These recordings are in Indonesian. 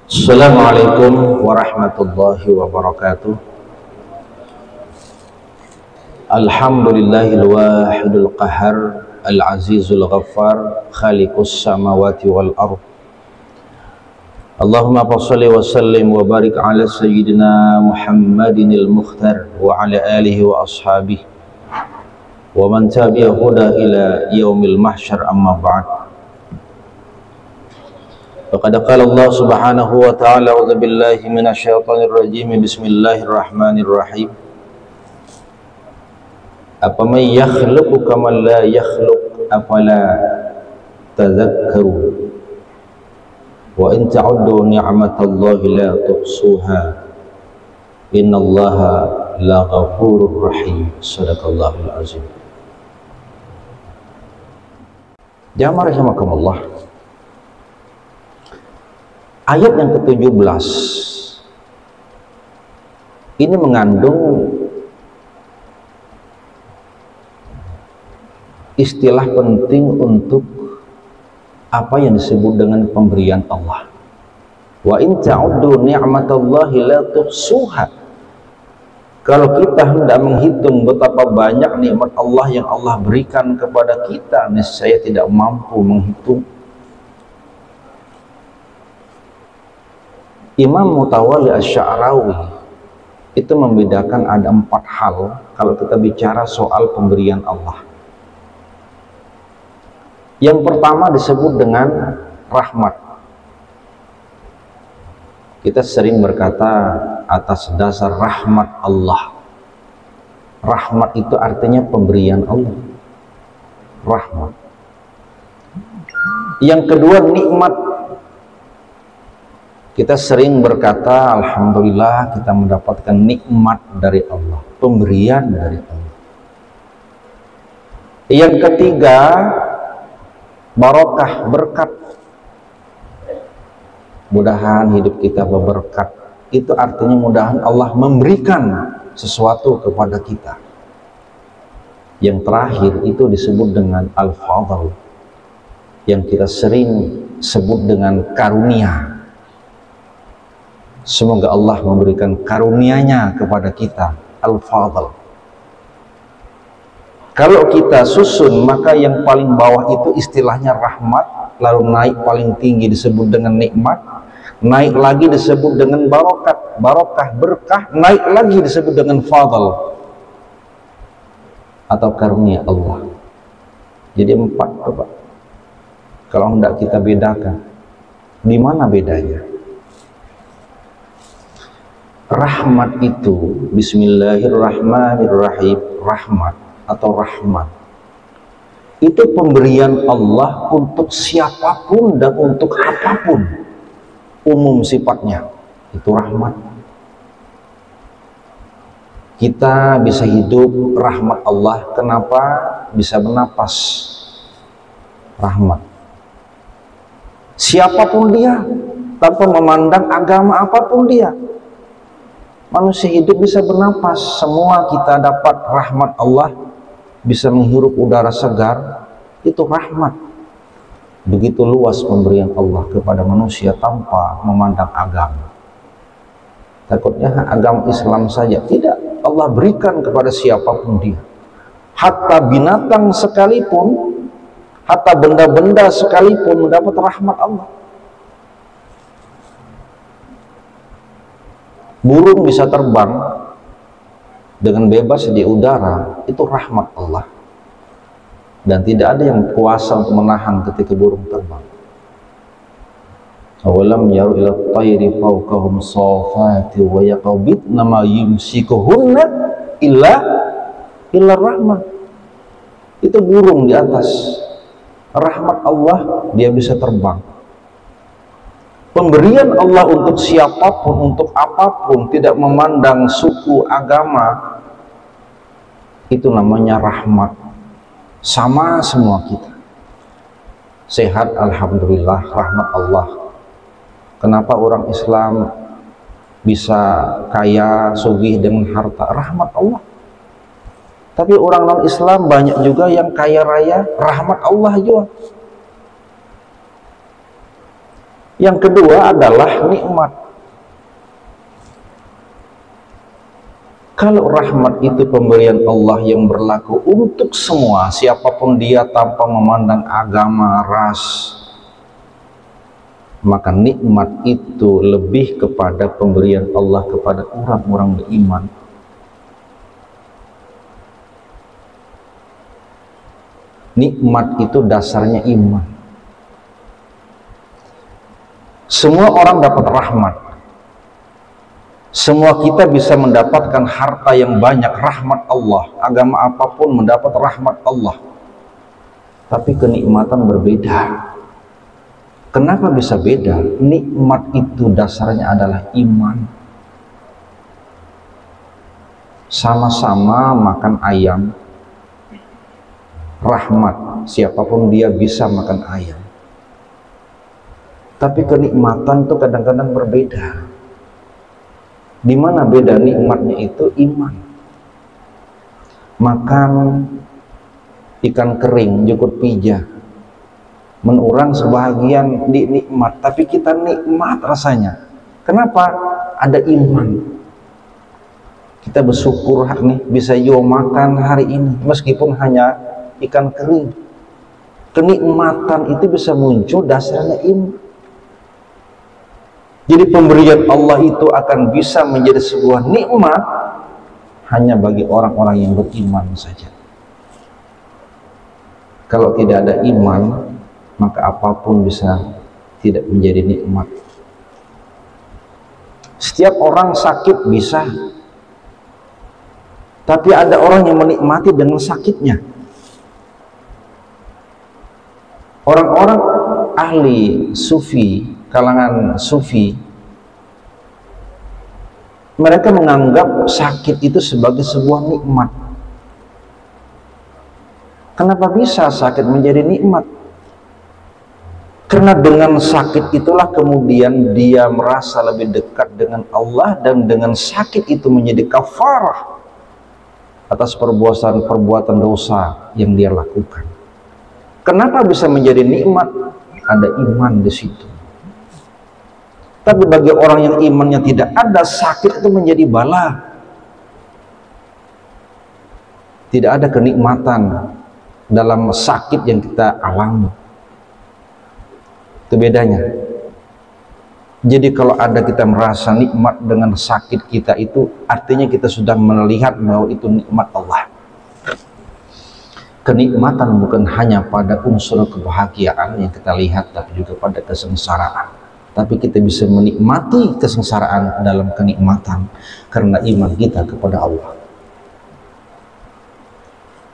Assalamualaikum warahmatullahi wabarakatuh. Alhamdulillahil wahidul qahar, al-azizul ghaffar, khaliqus samawati wal ardh. Allahumma shalli wa sallim wa barik ala sayyidina Muhammadinil mukhtar wa ala alihi wa ashabihi wa man tabi'a huda ila yaumil mahsyar, amma ba'd. Faqad qala Allah subhanahu wa ta'ala, a'udzu billahi minasyaitonir rajim, bismillahirrahmanirrahim. Afaman yakhluqu kaman la yakhluq, afala tadhakkaru, wa in ta'uddu ni'matallahi la tuhsuha, innallaha la ghafurur rahim. Shadaqallahul azim. Jamaah rahimakumullah. Ayat yang ke-17 ini mengandung istilah penting untuk apa yang disebut dengan pemberian Allah. Wa in ta'uddu ni'matallahi la tuhsuha. Kalau kita hendak menghitung betapa banyak nikmat Allah yang Allah berikan kepada kita, niscaya tidak mampu menghitung. Imam Mutawalli Asy-Sya'rawi itu membedakan ada 4 hal kalau kita bicara soal pemberian Allah. Yang pertama disebut dengan rahmat. Kita sering berkata atas dasar rahmat Allah. Rahmat itu artinya pemberian Allah. Rahmat. Yang kedua nikmat. Kita sering berkata, alhamdulillah kita mendapatkan nikmat dari Allah, pemberian dari Allah. Yang ketiga, barokah, berkat. Mudahan hidup kita berberkat. Itu artinya mudahan Allah memberikan sesuatu kepada kita. Yang terakhir itu disebut dengan al-fadl, yang kita sering sebut dengan karunia. Semoga Allah memberikan karunia-Nya kepada kita, al-fadl. Kalau kita susun, maka yang paling bawah itu istilahnya rahmat, lalu naik paling tinggi disebut dengan nikmat, naik lagi disebut dengan barokat, barokah, berkah, naik lagi disebut dengan fadl atau karunia Allah. Jadi 4, Bapak. Kalau hendak kita bedakan, di mana bedanya? Rahmat itu, bismillahirrahmanirrahim, rahmat atau rahmat itu pemberian Allah untuk siapapun dan untuk apapun, umum sifatnya. Itu rahmat. Kita bisa hidup, rahmat Allah. Kenapa bisa bernapas? Rahmat. Siapapun dia, tanpa memandang agama apapun dia, manusia hidup bisa bernapas. Semua kita dapat rahmat Allah, bisa menghirup udara segar, itu rahmat. Begitu luas pemberian Allah kepada manusia tanpa memandang agama. Takutnya agama Islam saja, tidak. Allah berikan kepada siapapun dia. Hatta binatang sekalipun, hatta benda-benda sekalipun mendapat rahmat Allah. Burung bisa terbang dengan bebas di udara, itu rahmat Allah. Dan tidak ada yang kuasa untuk menahan ketika burung terbang. Awalam yaru ila tayri fawqahum safati wa yaqbidna ma yumsikuhunna illa rahmat. Itu burung di atas. Rahmat Allah, dia bisa terbang. Pemberian Allah untuk siapapun, untuk apapun, tidak memandang suku, agama, itu namanya rahmat. Sama semua kita. Sehat, alhamdulillah, rahmat Allah. Kenapa orang Islam bisa kaya, sugih dengan harta? Rahmat Allah. Tapi orang non-Islam banyak juga yang kaya raya, rahmat Allah juga. Yang kedua adalah nikmat. Kalau rahmat itu pemberian Allah yang berlaku untuk semua, siapapun dia tanpa memandang agama, ras, maka nikmat itu lebih kepada pemberian Allah kepada orang-orang beriman. Nikmat itu dasarnya iman. Semua orang dapat rahmat. Semua kita bisa mendapatkan harta yang banyak, rahmat Allah. Agama apapun mendapat rahmat Allah. Tapi kenikmatan berbeda. Kenapa bisa beda? Nikmat itu dasarnya adalah iman. Sama-sama makan ayam, rahmat, siapapun dia bisa makan ayam. Tapi kenikmatan itu kadang-kadang berbeda. Di mana beda nikmatnya itu? Iman. Makan ikan kering, jukut pija, menurang sebahagian di nikmat, tapi kita nikmat rasanya. Kenapa? Ada iman. Kita bersyukur nih bisa yo makan hari ini meskipun hanya ikan kering. Kenikmatan itu bisa muncul dasarnya iman. Jadi pemberian Allah itu akan bisa menjadi sebuah nikmat hanya bagi orang-orang yang beriman saja. Kalau tidak ada iman, maka apapun bisa tidak menjadi nikmat. Setiap orang sakit bisa, tapi ada orang yang menikmati dengan sakitnya. Orang-orang ahli sufi, kalangan sufi, mereka menganggap sakit itu sebagai sebuah nikmat. Kenapa bisa sakit menjadi nikmat? Karena dengan sakit itulah kemudian dia merasa lebih dekat dengan Allah, dan dengan sakit itu menjadi kafarah atas perbuatan dosa yang dia lakukan. Kenapa bisa menjadi nikmat? Ada iman di situ. Tapi bagi orang yang imannya tidak ada, sakit itu menjadi bala. Tidak ada kenikmatan dalam sakit yang kita alami. Itu bedanya. Jadi kalau ada kita merasa nikmat dengan sakit kita, itu artinya kita sudah melihat bahwa itu nikmat Allah. Kenikmatan bukan hanya pada unsur kebahagiaan yang kita lihat, tapi juga pada kesengsaraan. Tapi kita bisa menikmati kesengsaraan dalam kenikmatan karena iman kita kepada Allah.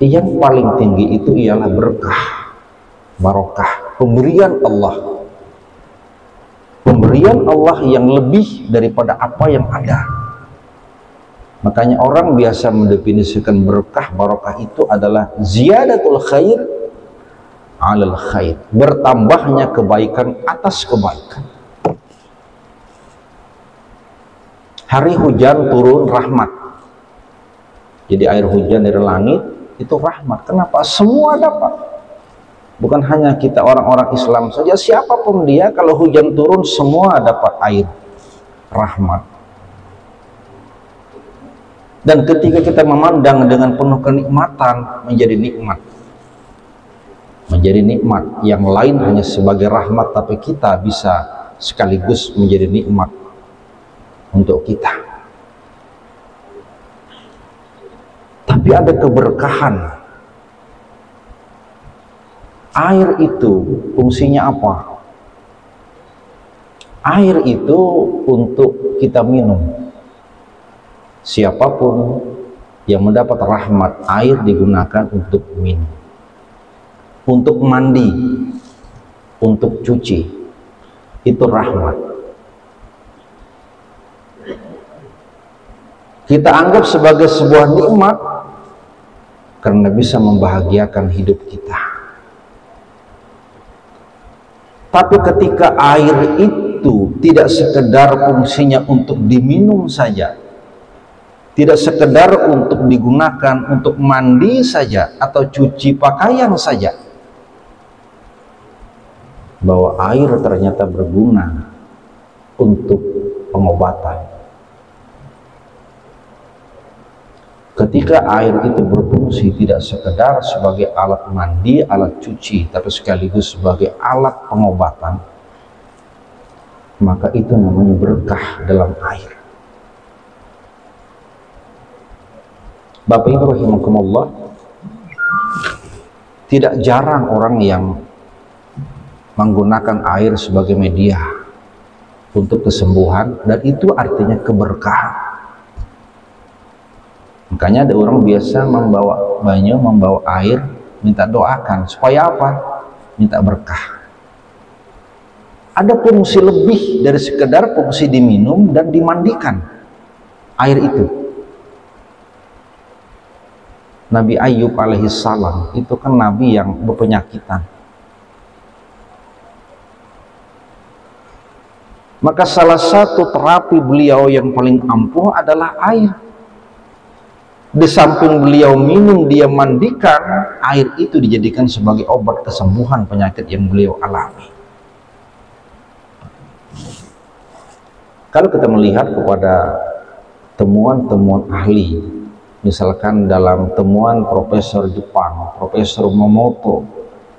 Yang paling tinggi itu ialah berkah, barokah, pemberian Allah. Pemberian Allah yang lebih daripada apa yang ada. Makanya orang biasa mendefinisikan berkah, barokah itu adalah ziyadatul khair alal khair, bertambahnya kebaikan atas kebaikan. Hari hujan turun rahmat. Jadi air hujan dari langit itu rahmat. Kenapa? Semua dapat. Bukan hanya kita orang-orang Islam saja, siapapun dia, kalau hujan turun semua dapat air rahmat. Dan ketika kita memandang dengan penuh kenikmatan, menjadi nikmat. Menjadi nikmat. Yang lain hanya sebagai rahmat, tapi kita bisa sekaligus menjadi nikmat untuk kita. Tapi ada keberkahan. Air itu fungsinya apa? Air itu untuk kita minum. Siapapun yang mendapat rahmat, air digunakan untuk minum, untuk mandi, untuk cuci. Itu rahmat. Kita anggap sebagai sebuah nikmat karena bisa membahagiakan hidup kita. Tapi ketika air itu tidak sekedar fungsinya untuk diminum saja, tidak sekedar untuk digunakan untuk mandi saja atau cuci pakaian saja, bahwa air ternyata berguna untuk pengobatan. Ketika air itu berfungsi tidak sekedar sebagai alat mandi, alat cuci, tapi sekaligus sebagai alat pengobatan, maka itu namanya berkah dalam air. Bapak Ibu rahimakumullah, tidak jarang orang yang menggunakan air sebagai media untuk kesembuhan, dan itu artinya keberkahan. Makanya ada orang biasa membawa banyu, membawa air, minta doakan supaya apa? Minta berkah. Ada fungsi lebih dari sekedar fungsi diminum dan dimandikan air itu. Nabi Ayub alaihissalam itu kan nabi yang berpenyakitan. Maka salah satu terapi beliau yang paling ampuh adalah air. Di samping beliau minum, dia mandikan, air itu dijadikan sebagai obat kesembuhan penyakit yang beliau alami. Kalau kita melihat kepada temuan-temuan ahli, misalkan dalam temuan Profesor Jepang, Profesor Momoto,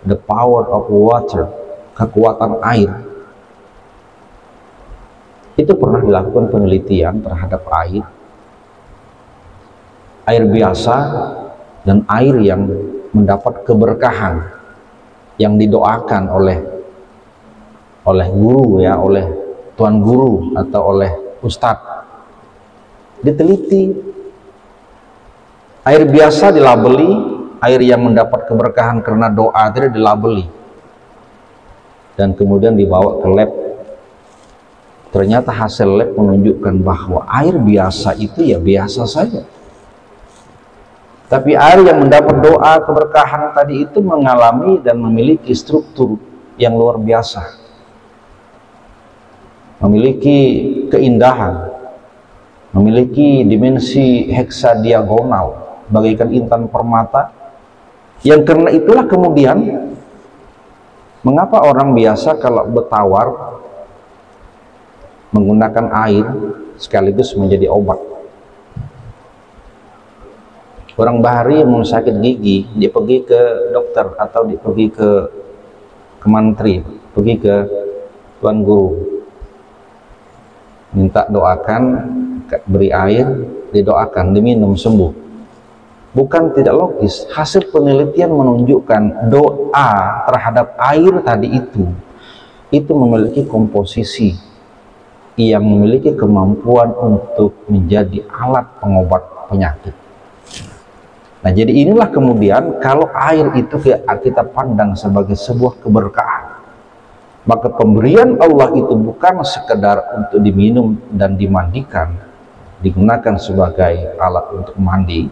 The Power of Water, kekuatan air, itu pernah dilakukan penelitian terhadap air biasa dan air yang mendapat keberkahan yang didoakan oleh guru, ya, oleh tuan guru atau oleh ustadz. Diteliti, air biasa dilabeli, air yang mendapat keberkahan karena doa tidak dilabeli, dan kemudian dibawa ke lab. Ternyata hasil lab menunjukkan bahwa air biasa itu ya biasa saja. Tapi air yang mendapat doa keberkahan tadi itu mengalami dan memiliki struktur yang luar biasa, memiliki keindahan, memiliki dimensi heksadiagonal bagaikan intan permata. Yang karena itulah kemudian mengapa orang biasa kalau bertawar menggunakan air sekaligus menjadi obat. Orang bahari mau sakit gigi, dia pergi ke dokter atau dia pergi ke mantri, pergi ke tuan guru, minta doakan, beri air, didoakan, diminum, sembuh. Bukan tidak logis. Hasil penelitian menunjukkan doa terhadap air tadi itu memiliki komposisi yang memiliki kemampuan untuk menjadi alat pengobat penyakit. Nah, jadi inilah kemudian kalau air itu kita pandang sebagai sebuah keberkahan, maka pemberian Allah itu bukan sekedar untuk diminum dan dimandikan, digunakan sebagai alat untuk mandi,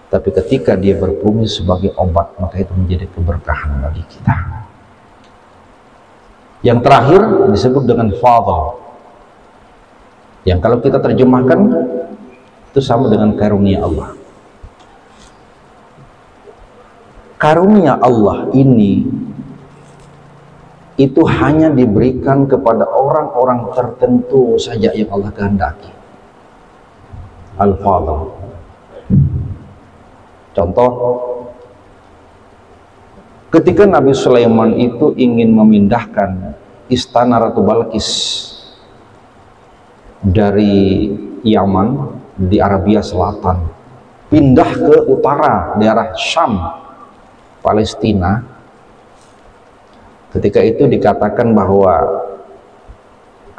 tapi ketika dia berfungsi sebagai obat, maka itu menjadi keberkahan bagi kita. Yang terakhir disebut dengan fadl, yang kalau kita terjemahkan itu sama dengan karunia Allah. Karunia Allah ini itu hanya diberikan kepada orang-orang tertentu saja yang Allah kehendaki. Al-Fadl. Contoh, ketika Nabi Sulaiman itu ingin memindahkan istana Ratu Balkis dari Yaman di Arabia Selatan pindah ke utara daerah Syam, Palestina, ketika itu dikatakan bahwa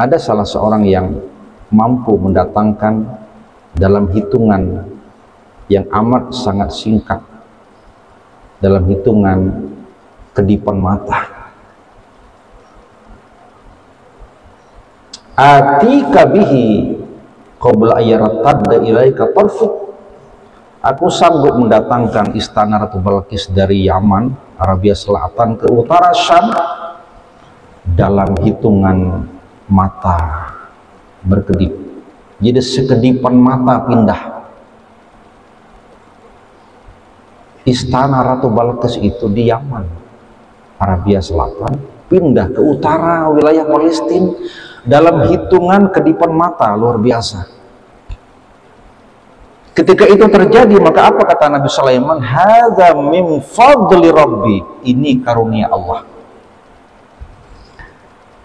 ada salah seorang yang mampu mendatangkan dalam hitungan yang amat sangat singkat, dalam hitungan kedipan mata, atika bihi qabla ayyaratadda ilaika tarfuk. Aku sanggup mendatangkan istana Ratu Balkis dari Yaman, Arabia Selatan ke utara Syam dalam hitungan mata berkedip. Jadi sekedipan mata pindah. Istana Ratu Balkis itu di Yaman, Arabia Selatan, pindah ke utara wilayah Palestina dalam hitungan kedipan mata, luar biasa. Ketika itu terjadi, maka apa kata Nabi Sulaiman? Hadza min fadli rabbi, ini karunia Allah.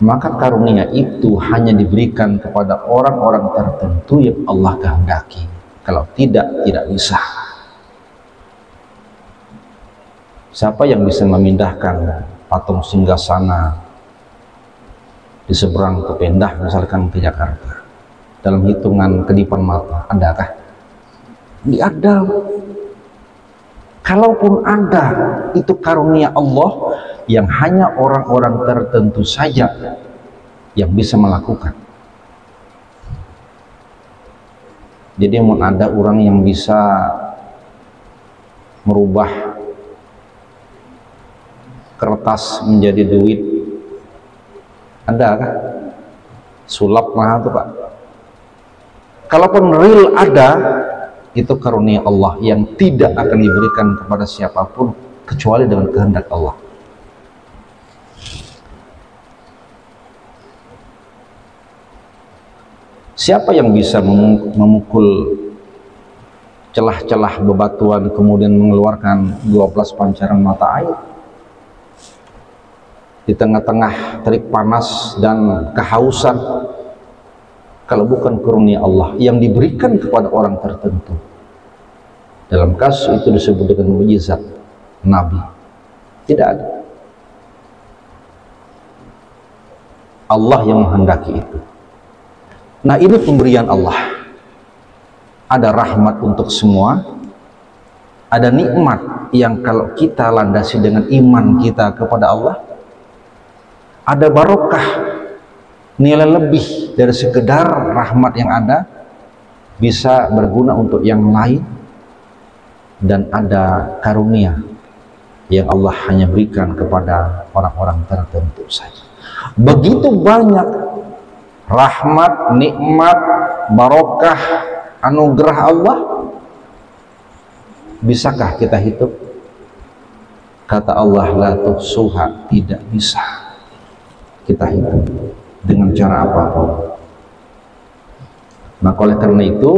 Maka karunia itu hanya diberikan kepada orang-orang tertentu yang Allah kehendaki. Kalau tidak, tidak bisa. Siapa yang bisa memindahkan patung singgasana di seberang ke Pendah, misalkan ke Jakarta, dalam hitungan kedipan mata? Adakah? Tidak ada. Kalaupun ada, itu karunia Allah yang hanya orang-orang tertentu saja yang bisa melakukan. Jadi mau ada orang yang bisa merubah kertas menjadi duit, ada kah? Sulap mah itu Pak. Kalaupun real ada, itu karunia Allah yang tidak akan diberikan kepada siapapun kecuali dengan kehendak Allah. Siapa yang bisa memukul celah-celah bebatuan kemudian mengeluarkan 12 pancaran mata air di tengah-tengah terik panas dan kehausan, kalau bukan karunia Allah yang diberikan kepada orang tertentu? Dalam kasus itu disebut dengan mukjizat Nabi. Tidak ada. Allah yang menghendaki itu. Nah, ini pemberian Allah. Ada rahmat untuk semua, ada nikmat yang kalau kita landasi dengan iman kita kepada Allah, ada barokah, nilai lebih dari sekedar rahmat yang ada, bisa berguna untuk yang lain, dan ada karunia yang Allah hanya berikan kepada orang-orang tertentu saja. Begitu banyak rahmat, nikmat, barokah, anugerah Allah, bisakah kita hitung? Kata Allah, la tuhsuha, tidak bisa kita hitung dengan cara apapun. Maka oleh karena itu,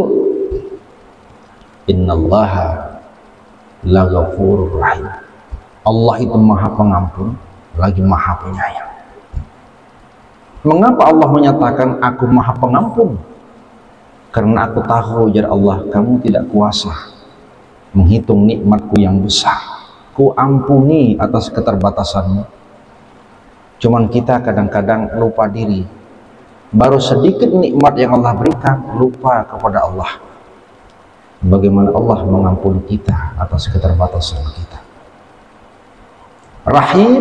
innallaha la ghafurur rahim, Allah itu maha pengampun lagi maha penyayang. Mengapa Allah menyatakan aku maha pengampun? Karena aku tahu ya Allah, kamu tidak kuasa menghitung nikmatku yang besar. Ku ampuni atas keterbatasanmu. Cuman kita kadang-kadang lupa diri. Baru sedikit nikmat yang Allah berikan, lupa kepada Allah. Bagaimana Allah mengampuni kita atas keterbatasan kita. Rahim,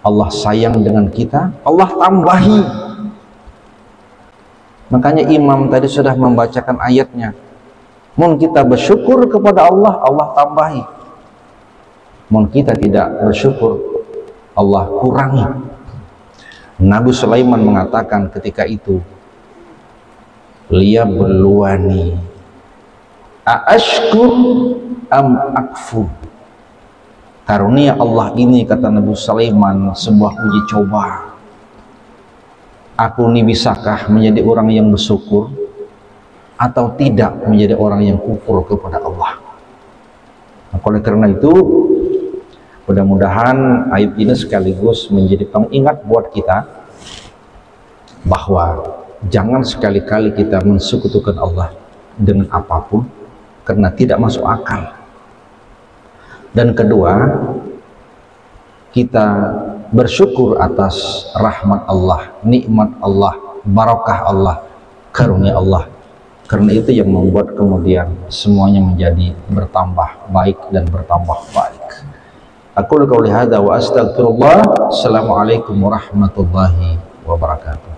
Allah sayang dengan kita, Allah tambahi. Makanya imam tadi sudah membacakan ayatnya. Mun kita bersyukur kepada Allah, Allah tambahi. Mun kita tidak bersyukur, Allah kurangi. Nabi Sulaiman mengatakan ketika itu, liyabluwani aashkur am akfur. Karunia Allah ini, kata Nabi Sulaiman, sebuah uji coba. Aku ini bisakah menjadi orang yang bersyukur atau tidak menjadi orang yang kufur kepada Allah. Nah, oleh karena itu, mudah-mudahan ayat ini sekaligus menjadi pengingat buat kita bahwa jangan sekali-kali kita mensekutukan Allah dengan apapun, karena tidak masuk akal. Dan kedua, kita bersyukur atas rahmat Allah, nikmat Allah, barakah Allah, karunia Allah. Karena itu yang membuat kemudian semuanya menjadi bertambah baik dan bertambah baik. Aku qouli hadza wa astaghfirullah. Assalamualaikum warahmatullahi wabarakatuh.